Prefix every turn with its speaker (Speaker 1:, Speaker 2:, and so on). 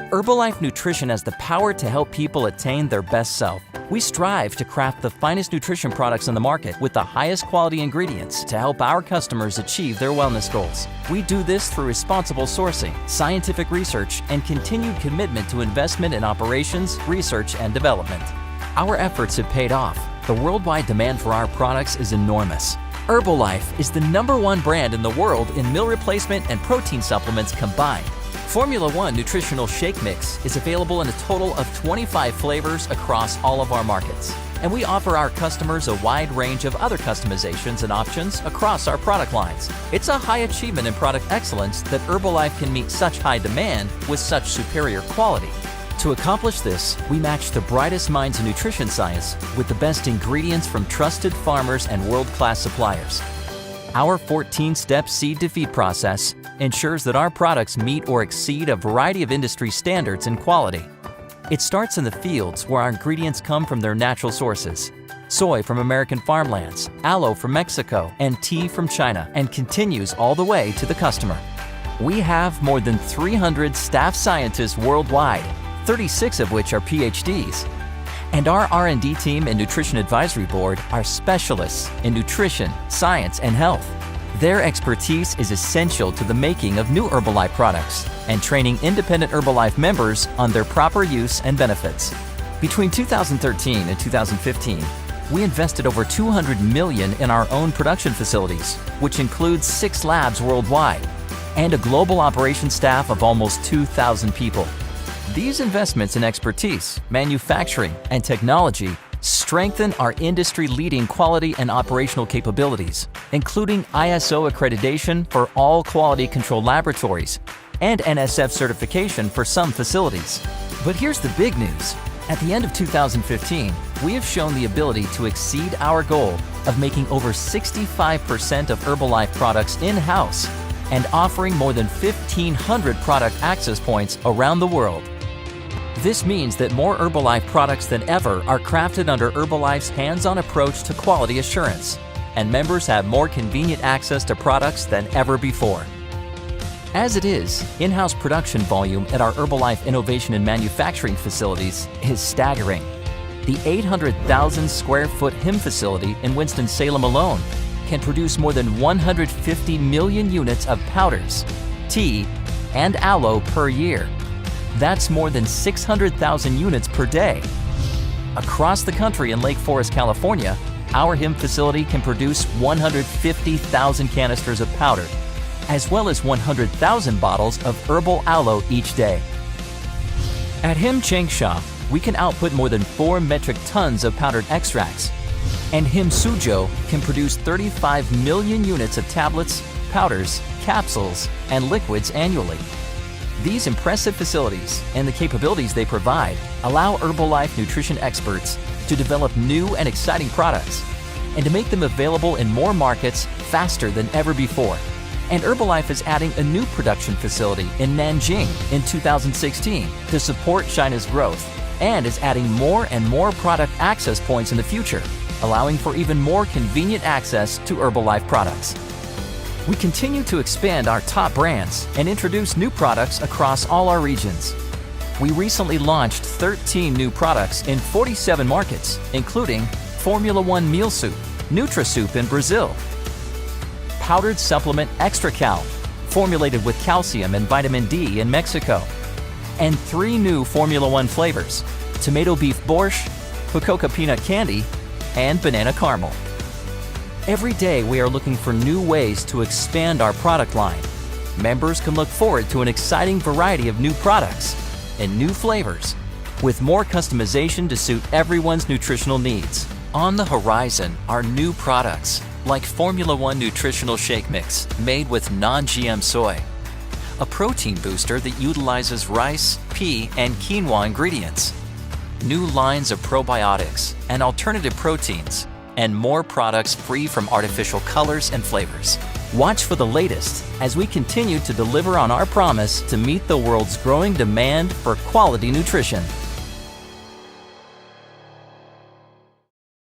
Speaker 1: Herbalife Nutrition has the power to help people attain their best self. We strive to craft the finest nutrition products in the market with the highest quality ingredients to help our customers achieve their wellness goals. We do this through responsible sourcing, scientific research, and continued commitment to investment in operations, research, and development. Our efforts have paid off. The worldwide demand for our products is enormous. Herbalife is the #1 brand in the world in meal replacement and protein supplements combined. Formula One Nutritional Shake Mix is available in a total of 25 flavors across all of our markets. And we offer our customers a wide range of other customizations and options across our product lines. It's a high achievement in product excellence that Herbalife can meet such high demand with such superior quality. To accomplish this, we match the brightest minds in nutrition science with the best ingredients from trusted farmers and world-class suppliers. Our 14-step seed to feed process ensures that our products meet or exceed a variety of industry standards in quality. It starts in the fields where our ingredients come from their natural sources. Soy from American farmlands, aloe from Mexico, and tea from China, and continues all the way to the customer. We have more than 300 staff scientists worldwide, 36 of which are PhDs. And our R&D team and Nutrition Advisory Board are specialists in nutrition, science, and health. Their expertise is essential to the making of new Herbalife products and training independent Herbalife members on their proper use and benefits. Between 2013 and 2015, we invested over $200 million in our own production facilities, which includes 6 labs worldwide and a global operations staff of almost 2,000 people. These investments in expertise, manufacturing, and technology strengthen our industry-leading quality and operational capabilities, including ISO accreditation for all quality control laboratories and NSF certification for some facilities. But here's the big news. At the end of 2015, we have shown the ability to exceed our goal of making over 65% of Herbalife products in-house and offering more than 1,500 product access points around the world. This means that more Herbalife products than ever are crafted under Herbalife's hands-on approach to quality assurance, and members have more convenient access to products than ever before. As it is, in-house production volume at our Herbalife innovation and manufacturing facilities is staggering. The 800,000 square foot HIM facility in Winston-Salem alone can produce more than 150 million units of powders, tea, and aloe per year. That's more than 600,000 units per day. Across the country in Lake Forest, California, our HIM facility can produce 150,000 canisters of powder, as well as 100,000 bottles of herbal aloe each day. At HIM Changsha, we can output more than 4 metric tons of powdered extracts, and HIM Suzhou can produce 35 million units of tablets, powders, capsules, and liquids annually. These impressive facilities and the capabilities they provide allow Herbalife nutrition experts to develop new and exciting products and to make them available in more markets faster than ever before. And Herbalife is adding a new production facility in Nanjing in 2016 to support China's growth, and is adding more and more product access points in the future, allowing for even more convenient access to Herbalife products. We continue to expand our top brands and introduce new products across all our regions. We recently launched 13 new products in 47 markets, including Formula One Meal Soup, NutraSoup in Brazil, Powdered Supplement Extra Cal, formulated with calcium and vitamin D in Mexico, and 3 new Formula One flavors, Tomato Beef Borscht, Fucoca Peanut Candy, and Banana Caramel. Every day we are looking for new ways to expand our product line. Members can look forward to an exciting variety of new products and new flavors, with more customization to suit everyone's nutritional needs. On the horizon are new products like Formula One Nutritional Shake Mix made with non-GM soy, a protein booster that utilizes rice, pea, and quinoa ingredients, new lines of probiotics and alternative proteins, and more products free from artificial colors and flavors. Watch for the latest as we continue to deliver on our promise to meet the world's growing demand for quality nutrition.